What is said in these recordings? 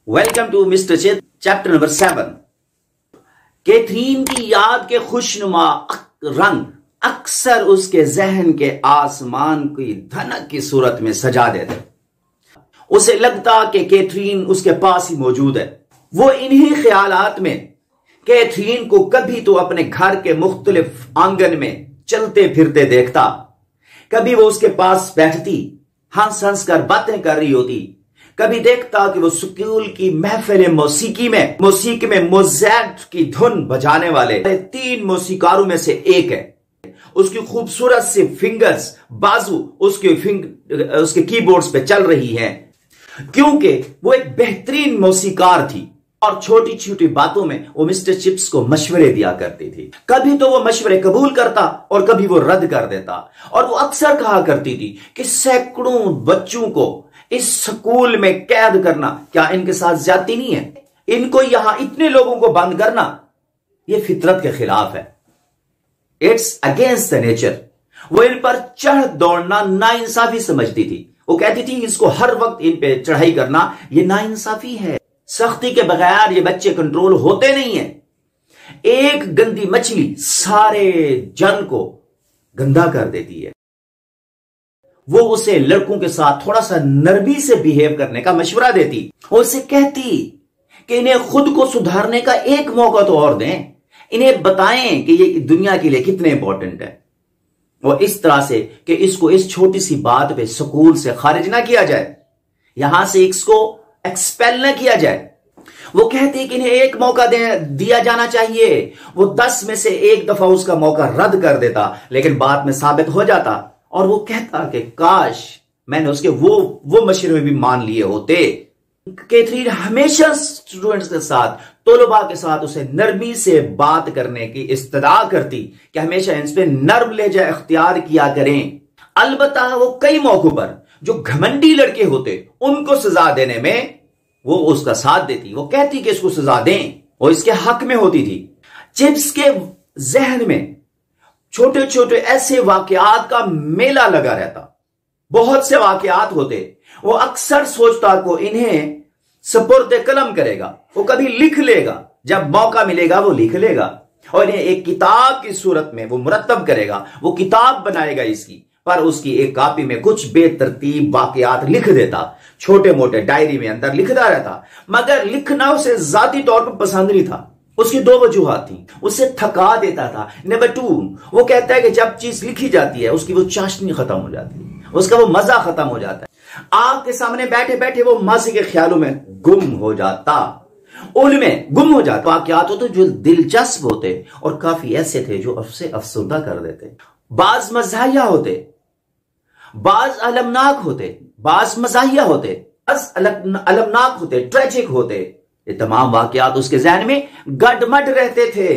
Welcome to mister चित, chapter number 7। Catherine की याद के खुशनुमा रंग अक्सर उसके जहन के आसमान की धनक की सूरत में सजा देते। उसे लगता कि कैथरीन उसके पास ही मौजूद है। वो इन्हीं ख्यालात में कैथरीन को कभी तो अपने घर के मुख्तलिफ आंगन में चलते फिरते देखता, कभी वो उसके पास बैठती, हंस हंस कर बातें कर रही होती, कभी देखता कि वो स्कूल की महफिल मौसीकी में मोज़ार्ट की धुन बजाने वाले 3 मौसीकारों में से एक है। उसकी खूबसूरत सी फिंगर्स, बाजू उसके कीबोर्ड्स पे चल रही हैं, क्योंकि वो एक बेहतरीन मौसीकार थी और छोटी छोटी बातों में वो मिस्टर चिप्स को मशवरे दिया करती थी। कभी तो वो मशवरे कबूल करता और कभी वो रद्द कर देता। और वो अक्सर कहा करती थी कि सैकड़ों बच्चों को इस स्कूल में कैद करना क्या इनके साथ ज्यादती नहीं है? इनको यहां इतने लोगों को बंद करना ये फितरत के खिलाफ है। It's against the nature. वो इन पर चढ़ दौड़ना नाइंसाफी समझती थी। वो कहती थी इसको हर वक्त इन पे चढ़ाई करना ये नाइंसाफी है। सख्ती के बगैर ये बच्चे कंट्रोल होते नहीं है। एक गंदी मछली सारे जन को गंदा कर देती है। वो उसे लड़कों के साथ थोड़ा सा नरमी से बिहेव करने का मशवरा देती और उसे कहती कि इन्हें खुद को सुधारने का एक मौका तो और दें, इन्हें बताएं कि ये दुनिया के लिए कितने इंपॉर्टेंट है। और इस तरह से कि इसको इस छोटी सी बात पे स्कूल से खारिज ना किया जाए, यहां से इसको एक्सपेल ना किया जाए। वो कहती कि इन्हें एक मौका दिया जाना चाहिए। वो 10 में से 1 दफा उसका मौका रद्द कर देता, लेकिन बाद में साबित हो जाता। और वो कहता कि काश मैंने उसके वो मशवरे भी मान लिए होते। कैथरीन हमेशा स्टूडेंट्स के साथ, तलबा के साथ उसे नरमी से बात करने की इस्तदा करती कि हमेशा इन पे नर्म लहजा इख्तियार किया करें। अलबत्ता वो कई मौकों पर जो घमंडी लड़के होते उनको सजा देने में वो उसका साथ देती। वो कहती कि इसको सजा दें, वो इसके हक में होती थी। चिप्स के जहन में छोटे छोटे ऐसे वाकयात का मेला लगा रहता। बहुत से वाकयात होते। वो अक्सर सोचता को इन्हें सपुर्द कलम करेगा, वो कभी लिख लेगा, जब मौका मिलेगा वो लिख लेगा और इन्हें एक किताब की सूरत में वो मुरत्तब करेगा। वो किताब बनाएगा इसकी, पर उसकी एक कॉपी में कुछ बेतरतीब वाकयात लिख देता, छोटे मोटे डायरी में अंदर लिखता रहता। मगर लिखना उसे जाती तौर पर पसंद नहीं था। उसकी 2 वजूहात थी। उसे थका देता था। नंबर 2, वो कहता है कि जब चीज लिखी जाती है उसकी वो चाशनी खत्म हो जाती है, उसका वो मजा खत्म हो जाता है। आग के सामने बैठे बैठे वो मजे के ख्यालों में गुम हो जाता, उनमें गुम हो जाता। वाकयात होते जो दिलचस्प होते और काफी ऐसे थे जो उससे अफसरदा कर देते। बाज मज़ाहिया होते, बाज अलमनाक होते, बाज मज़ाहिया होते, बाज अलमनाक होते, ट्रेजिक होते। ये तमाम वाकयात उसके ज़हन में गडमड रहते थे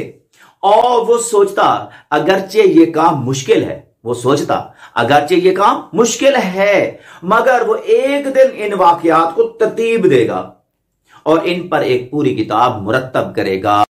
और वो सोचता अगरचे ये काम मुश्किल है, वो सोचता अगरचे ये काम मुश्किल है, मगर वो एक दिन इन वाकयात को तरतीब देगा और इन पर एक पूरी किताब मुरत्तब करेगा।